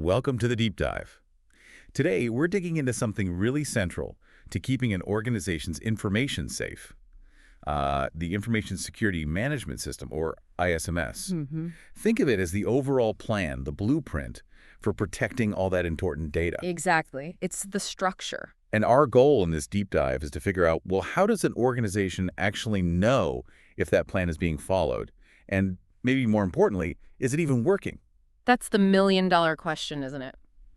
Welcome to the Deep Dive. Today, we're digging into something really central to keeping an organization's information safe. The Information Security Management System, or ISMS. Think of it as the overall plan, the blueprint, for protecting all that important data. Exactly. It's the structure. And our goal in this deep dive is to figure out, well, how does an organization actually know if that plan is being followed? And maybe more importantly, is it even working? That's the million-dollar question, isn't it?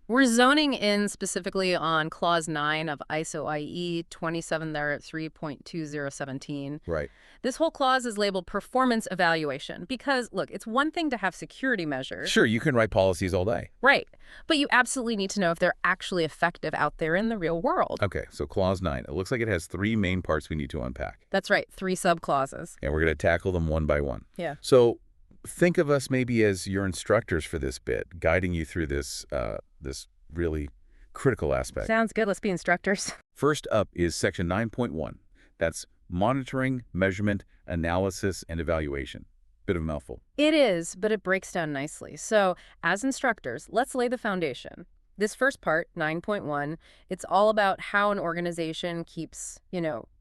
We're zoning in specifically on Clause 9 of ISO IE 273.2017. Right. This whole clause is labeled performance evaluation because, look, it's one thing to have security measures. Sure, you can write policies all day. Right. But you absolutely need to know if they're actually effective out there in the real world. Okay, so Clause 9. It looks like it has three main parts we need to unpack. That's right. 3 subclauses. And we're going to tackle them one by one. Yeah. So think of us maybe as your instructors for this bit, guiding you through this really critical aspect. Sounds good. Let's be instructors. First up is Section 9.1. That's monitoring, measurement, analysis, and evaluation. Bit of a mouthful. It is, but it breaks down nicely. So, as instructors, let's lay the foundation. This first part, 9.1, it's all about how an organization keeps,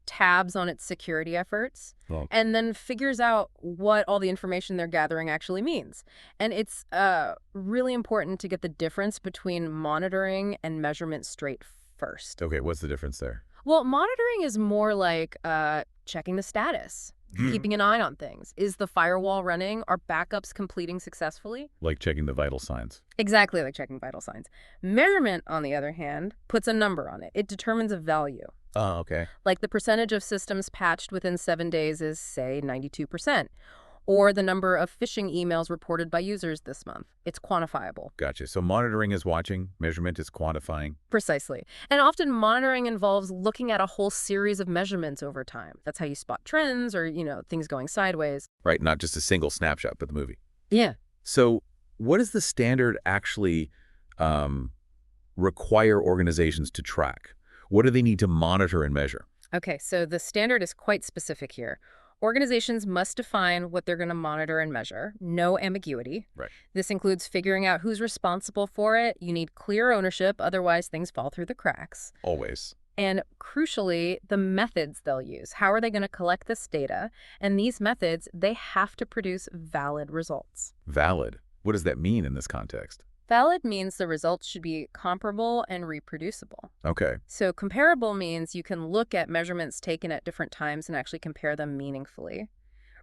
tabs on its security efforts and then figures out what all the information they're gathering actually means. And it's really important to get the difference between monitoring and measurement straight first. Okay, what's the difference there? Well, monitoring is more like checking the status, keeping an eye on things. Is the firewall running? Are backups completing successfully? Like checking the vital signs. Exactly like checking vital signs. Measurement, on the other hand, puts a number on it. It determines a value. Oh, okay. Like the percentage of systems patched within 7 days is, say, 92%. Or the number of phishing emails reported by users this month. It's quantifiable. Gotcha. So monitoring is watching, measurement is quantifying. Precisely. And often monitoring involves looking at a whole series of measurements over time. That's how you spot trends or, things going sideways. Right, not just a single snapshot, but the movie. Yeah. So what does the standard actually require organizations to track? What do they need to monitor and measure? Okay, so the standard is quite specific here. Organizations must define what they're going to monitor and measure. No ambiguity. Right. This includes figuring out who's responsible for it. You need clear ownership, otherwise things fall through the cracks. Always. And crucially, the methods they'll use. How are they going to collect this data? And these methods, they have to produce valid results. Valid? What does that mean in this context? Valid means the results should be comparable and reproducible. Okay. So comparable means you can look at measurements taken at different times and actually compare them meaningfully.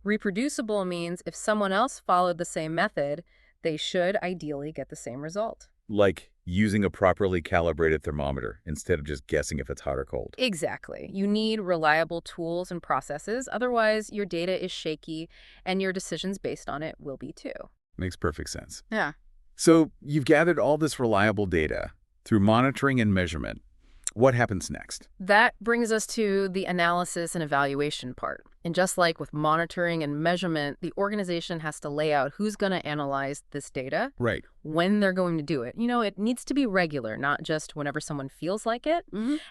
Reproducible means if someone else followed the same method, they should ideally get the same result. Like using a properly calibrated thermometer instead of just guessing if it's hot or cold. Exactly. You need reliable tools and processes. Otherwise, your data is shaky and your decisions based on it will be too. Makes perfect sense. Yeah. So you've gathered all this reliable data through monitoring and measurement. What happens next? That brings us to the analysis and evaluation part. And just like with monitoring and measurement, the organization has to lay out who's going to analyze this data, Right. when they're going to do it. It needs to be regular, not just whenever someone feels like it,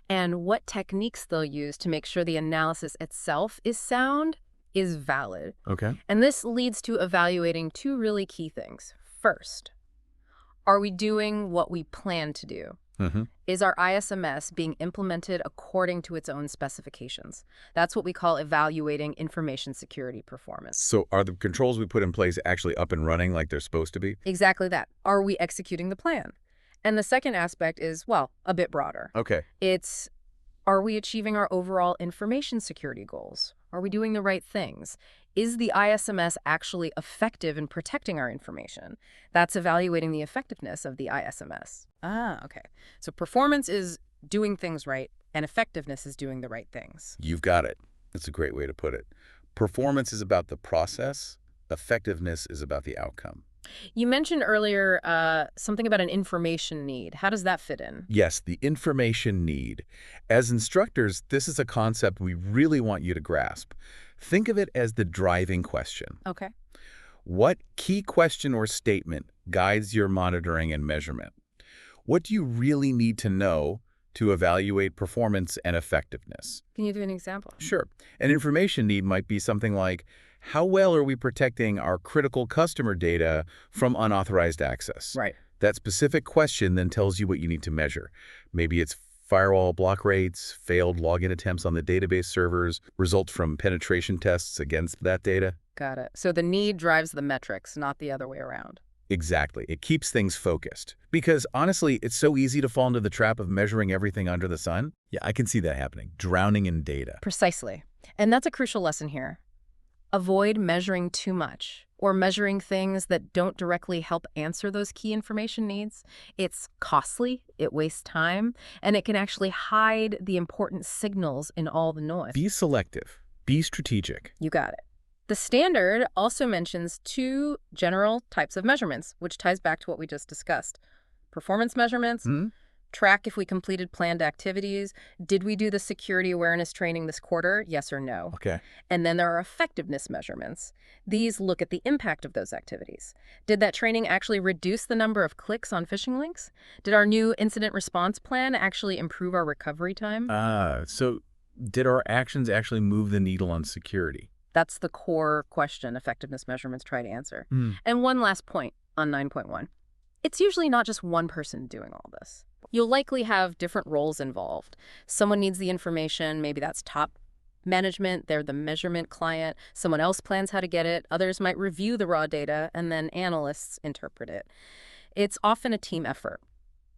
and what techniques they'll use to make sure the analysis itself is sound, is valid. Okay. And this leads to evaluating 2 really key things. First, are we doing what we plan to do? Is our ISMS being implemented according to its own specifications? That's what we call evaluating information security performance. So are the controls we put in place actually up and running like they're supposed to be? Exactly that. Are we executing the plan? And the second aspect is, well, a bit broader. Okay. It's, are we achieving our overall information security goals? Are we doing the right things? Is the ISMS actually effective in protecting our information? That's evaluating the effectiveness of the ISMS. Ah, okay. So performance is doing things right, and effectiveness is doing the right things. You've got it. That's a great way to put it. Performance is about the process. Effectiveness is about the outcome. You mentioned earlier something about an information need. How does that fit in? Yes, the information need. As instructors, this is a concept we really want you to grasp. Think of it as the driving question. Okay. What key question or statement guides your monitoring and measurement? What do you really need to know to evaluate performance and effectiveness? Can you do an example? Sure. An information need might be something like, how well are we protecting our critical customer data from unauthorized access? Right. That specific question then tells you what you need to measure. Maybe it's firewall block rates, failed login attempts on the database servers, results from penetration tests against that data. Got it. So the need drives the metrics, not the other way around. Exactly. It keeps things focused. Because honestly, it's so easy to fall into the trap of measuring everything under the sun. Yeah, I can see that happening. Drowning in data. Precisely. And that's a crucial lesson here. Avoid measuring too much or measuring things that don't directly help answer those key information needs. It's costly, it wastes time, and it can actually hide the important signals in all the noise. Be selective. Be strategic. You got it. The standard also mentions 2 general types of measurements, which ties back to what we just discussed. Performance measurements, track if we completed planned activities. Did we do the security awareness training this quarter? Yes or no? Okay. And then there are effectiveness measurements. These look at the impact of those activities. Did that training actually reduce the number of clicks on phishing links? Did our new incident response plan actually improve our recovery time? So did our actions actually move the needle on security? That's the core question effectiveness measurements try to answer. And one last point on 9.1. It's usually not just one person doing all this. You'll likely have different roles involved. Someone needs the information, maybe that's top management, they're the measurement client, someone else plans how to get it, others might review the raw data, and then analysts interpret it. It's often a team effort.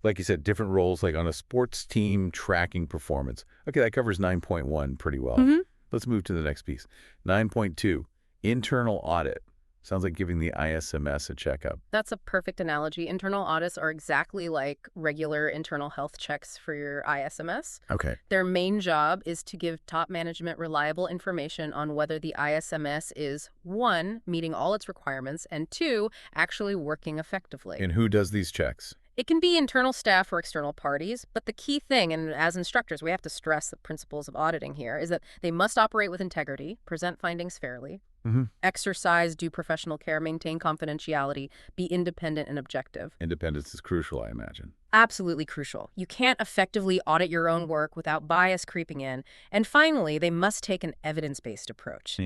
Like you said, different roles, like on a sports team tracking performance. Okay, that covers 9.1 pretty well. Let's move to the next piece. 9.2, internal audit. Sounds like giving the ISMS a checkup. That's a perfect analogy. Internal audits are exactly like regular internal health checks for your ISMS. Okay. Their main job is to give top management reliable information on whether the ISMS is, 1, meeting all its requirements, and 2, actually working effectively. And who does these checks? It can be internal staff or external parties, but the key thing, and as instructors, we have to stress the principles of auditing here, is that they must operate with integrity, present findings fairly, exercise due professional care, maintain confidentiality, be independent and objective. Independence is crucial, I imagine. Absolutely crucial. You can't effectively audit your own work without bias creeping in. And finally, they must take an evidence-based approach.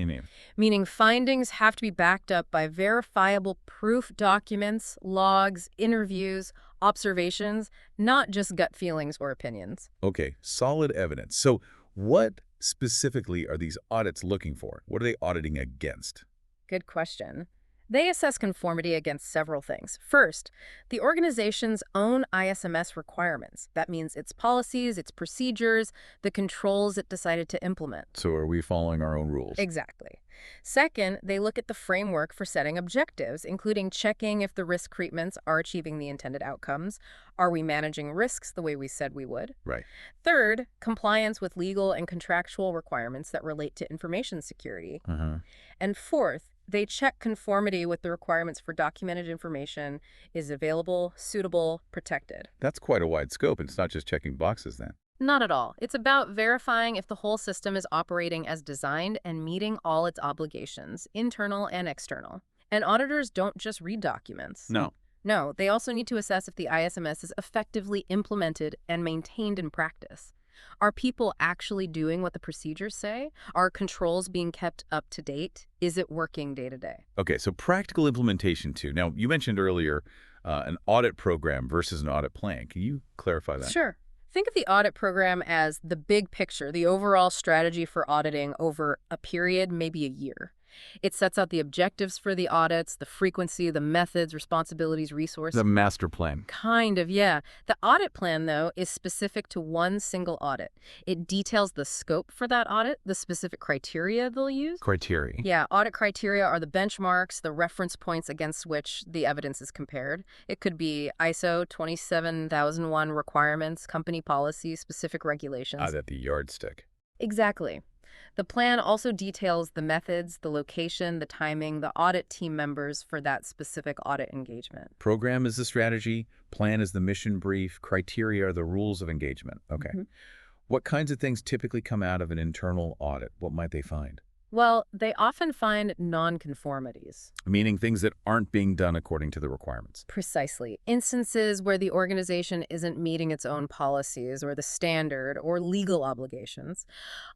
Meaning findings have to be backed up by verifiable proof documents, logs, interviews, observations, not just gut feelings or opinions. Okay, solid evidence. So what specifically are these audits looking for? What are they auditing against? Good question. They assess conformity against several things. First, the organization's own ISMS requirements. That means its policies, its procedures, the controls it decided to implement. So are we following our own rules? Exactly. Second, they look at the framework for setting objectives, including checking if the risk treatments are achieving the intended outcomes. Are we managing risks the way we said we would? Right. Third, compliance with legal and contractual requirements that relate to information security. And fourth, they check conformity with the requirements for documented information is available, suitable, protected. That's quite a wide scope. It's not just checking boxes then. Not at all. It's about verifying if the whole system is operating as designed and meeting all its obligations, internal and external. And auditors don't just read documents. No, they also need to assess if the ISMS is effectively implemented and maintained in practice. Are people actually doing what the procedures say? Are controls being kept up to date? Is it working day to day? Okay, so practical implementation too. Now, you mentioned earlier an audit program versus an audit plan. Can you clarify that? Sure. Think of the audit program as the big picture, the overall strategy for auditing over a period, maybe a year. It sets out the objectives for the audits, the frequency, the methods, responsibilities, resources. The master plan. Kind of, yeah. The audit plan, though, is specific to one single audit. It details the scope for that audit, the specific criteria they'll use. Criteria. Yeah, audit criteria are the benchmarks, the reference points against which the evidence is compared. It could be ISO 27001 requirements, company policies, specific regulations. That the yardstick. Exactly. The plan also details the methods, the location, the timing, the audit team members for that specific audit engagement. Program is the strategy, plan is the mission brief, criteria are the rules of engagement. Okay. What kinds of things typically come out of an internal audit? What might they find? Well, they often find nonconformities. Meaning things that aren't being done according to the requirements. Precisely. Instances where the organization isn't meeting its own policies or the standard or legal obligations.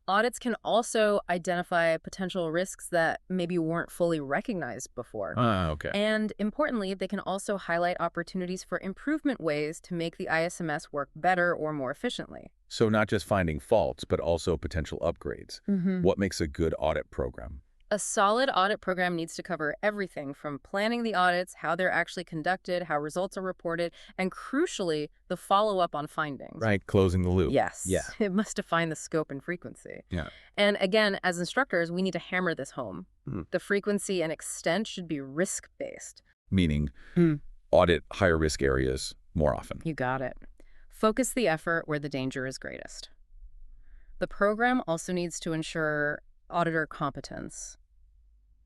Audits can also identify potential risks that maybe weren't fully recognized before. Ah, okay. And importantly, they can also highlight opportunities for improvement ways to make the ISMS work better or more efficiently. So not just finding faults, but also potential upgrades. Hmm. What makes a good audit program? A solid audit program needs to cover everything from planning the audits, how they're actually conducted, how results are reported, and crucially, the follow-up on findings. Right, closing the loop. Yes, Yeah. it must define the scope and frequency. Yeah. And again, as instructors, we need to hammer this home. Hmm. The frequency and extent should be risk-based. Meaning audit higher risk areas more often. You got it. Focus the effort where the danger is greatest. The program also needs to ensure auditor competence.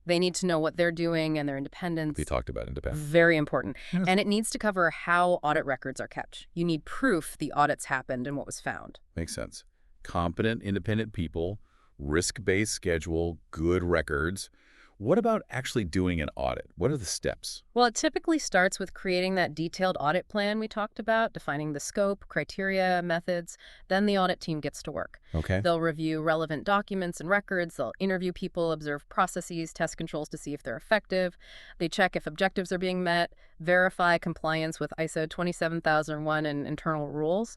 They need to know what they're doing and their independence. We talked about independence. Very important. Yes. And it needs to cover how audit records are kept. You need proof the audits happened and what was found. Makes sense. Competent, independent people, risk-based schedule, good records. What about actually doing an audit? What are the steps? Well, it typically starts with creating that detailed audit plan we talked about, defining the scope, criteria, methods. Then the audit team gets to work. Okay. They'll review relevant documents and records. They'll interview people, observe processes, test controls to see if they're effective. They check if objectives are being met, verify compliance with ISO 27001 and internal rules.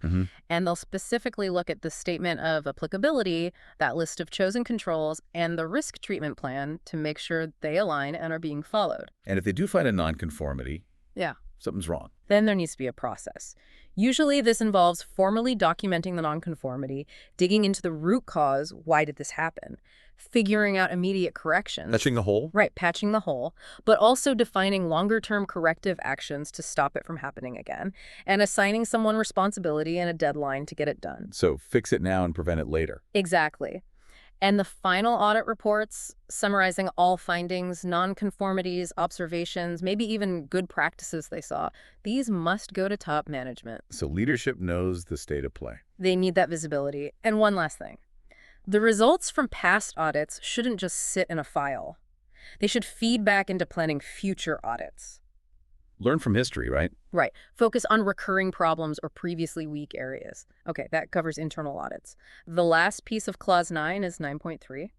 And they'll specifically look at the statement of applicability, that list of chosen controls, and the risk treatment plan to make sure they align and are being followed. And if they do find a nonconformity, Yeah. something's wrong. Then there needs to be a process. Usually this involves formally documenting the nonconformity, digging into the root cause, why did this happen, figuring out immediate corrections. Patching the hole? Right, patching the hole, but also defining longer-term corrective actions to stop it from happening again, and assigning someone responsibility and a deadline to get it done. So fix it now and prevent it later. Exactly. And the final audit reports, summarizing all findings, nonconformities, observations, maybe even good practices they saw, these must go to top management. So leadership knows the state of play. They need that visibility. And one last thing. The results from past audits shouldn't just sit in a file. They should feed back into planning future audits. Learn from history, right? Right. Focus on recurring problems or previously weak areas. Okay, that covers internal audits. The last piece of Clause 9 is 9.3.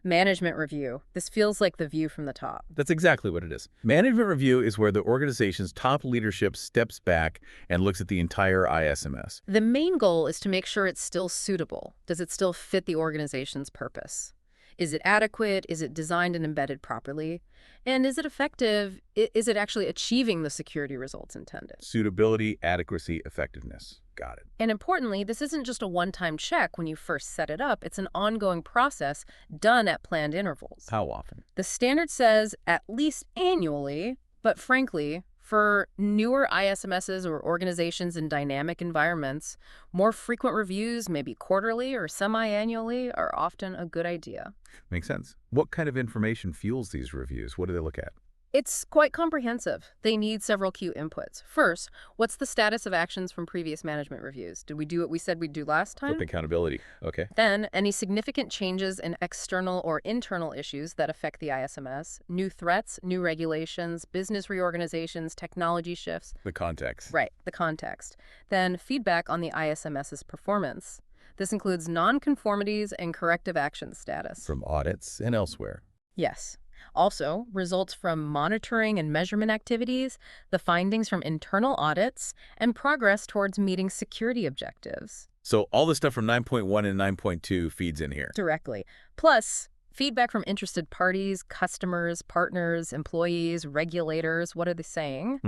Management review. This feels like the view from the top. That's exactly what it is. Management review is where the organization's top leadership steps back and looks at the entire ISMS. The main goal is to make sure it's still suitable. Does it still fit the organization's purpose? Is it adequate? Is it designed and embedded properly? And is it effective? Is it actually achieving the security results intended? Suitability, adequacy, effectiveness. Got it. And importantly, this isn't just a one-time check when you first set it up. It's an ongoing process done at planned intervals. How often? The standard says at least annually, but frankly, for newer ISMSs or organizations in dynamic environments, more frequent reviews, maybe quarterly or semi-annually, are often a good idea. Makes sense. What kind of information fuels these reviews? What do they look at? It's quite comprehensive. They need several key inputs. First, what's the status of actions from previous management reviews? Did we do what we said we'd do last time? Flip accountability. Okay. Then, any significant changes in external or internal issues that affect the ISMS, new threats, new regulations, business reorganizations, technology shifts. The context. Right, the context. Then, feedback on the ISMS's performance. This includes nonconformities and corrective action status. From audits and elsewhere. Yes. Also, results from monitoring and measurement activities, the findings from internal audits, and progress towards meeting security objectives. So all the stuff from 9.1 and 9.2 feeds in here. Directly. Plus, feedback from interested parties, customers, partners, employees, regulators. What are they saying?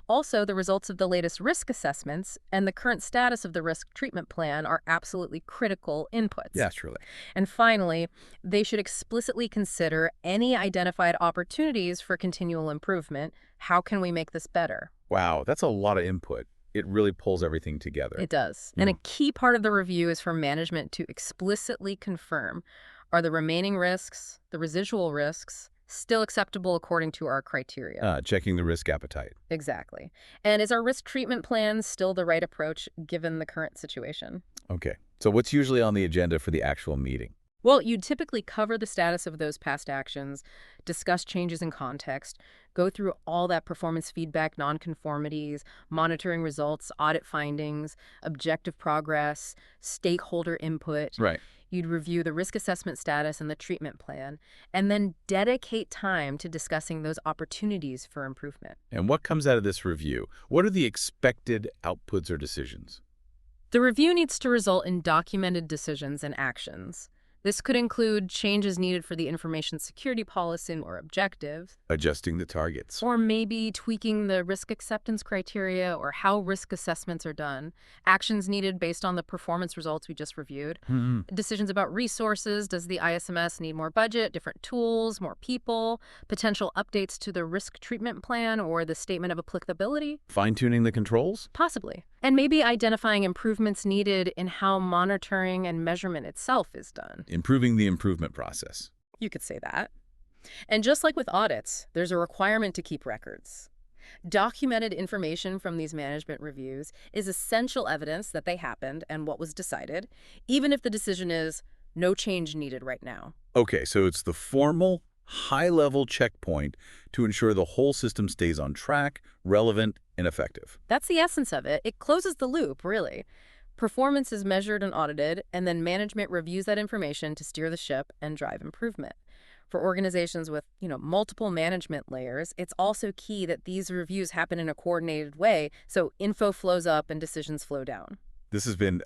Also, the results of the latest risk assessments and the current status of the risk treatment plan are absolutely critical inputs. Yeah, surely. And finally, they should explicitly consider any identified opportunities for continual improvement. How can we make this better? Wow, that's a lot of input. It really pulls everything together. It does. And a key part of the review is for management to explicitly confirm, are the remaining risks, the residual risks, still acceptable according to our criteria? Checking the risk appetite. Exactly. And is our risk treatment plan still the right approach given the current situation? Okay. So what's usually on the agenda for the actual meeting? Well, you'd typically cover the status of those past actions, discuss changes in context, go through all that performance feedback, nonconformities, monitoring results, audit findings, objective progress, stakeholder input. Right. You'd review the risk assessment status and the treatment plan, and then dedicate time to discussing those opportunities for improvement. And what comes out of this review? What are the expected outputs or decisions? The review needs to result in documented decisions and actions. This could include changes needed for the information security policy or objectives, Adjusting the targets. or maybe tweaking the risk acceptance criteria or how risk assessments are done, actions needed based on the performance results we just reviewed, Hmm. decisions about resources. Does the ISMS need more budget, different tools, more people, potential updates to the risk treatment plan or the statement of applicability? Fine-tuning the controls? Possibly. And maybe identifying improvements needed in how monitoring and measurement itself is done. Improving the improvement process. You could say that. And just like with audits, there's a requirement to keep records. Documented information from these management reviews is essential evidence that they happened and what was decided, even if the decision is no change needed right now. Okay, so it's the formal, high-level checkpoint to ensure the whole system stays on track, relevant, and effective. That's the essence of it. It closes the loop, really. Performance is measured and audited, and then management reviews that information to steer the ship and drive improvement. For organizations with, multiple management layers, it's also key that these reviews happen in a coordinated way so info flows up and decisions flow down. This has been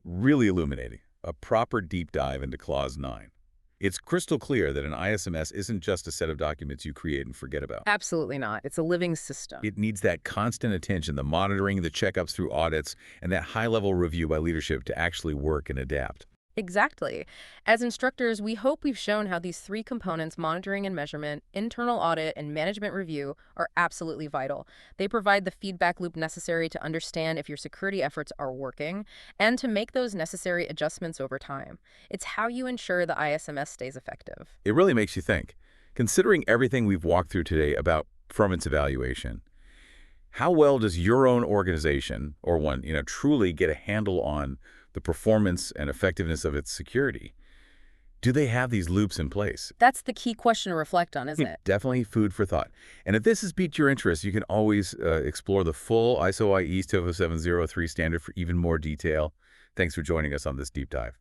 really illuminating, a proper deep dive into Clause 9. It's crystal clear that an ISMS isn't just a set of documents you create and forget about. Absolutely not. It's a living system. It needs that constant attention, the monitoring, the checkups through audits, and that high-level review by leadership to actually work and adapt. Exactly. As instructors, we hope we've shown how these three components, monitoring and measurement, internal audit, and management review, are absolutely vital. They provide the feedback loop necessary to understand if your security efforts are working and to make those necessary adjustments over time. It's how you ensure the ISMS stays effective. It really makes you think. Considering everything we've walked through today about performance evaluation, how well does your own organization, or one, truly get a handle on the performance and effectiveness of its security? Do they have these loops in place? That's the key question to reflect on, isn't it? Definitely food for thought. And if this has piqued your interest, you can always explore the full ISO IE 20703 standard for even more detail. Thanks for joining us on this deep dive.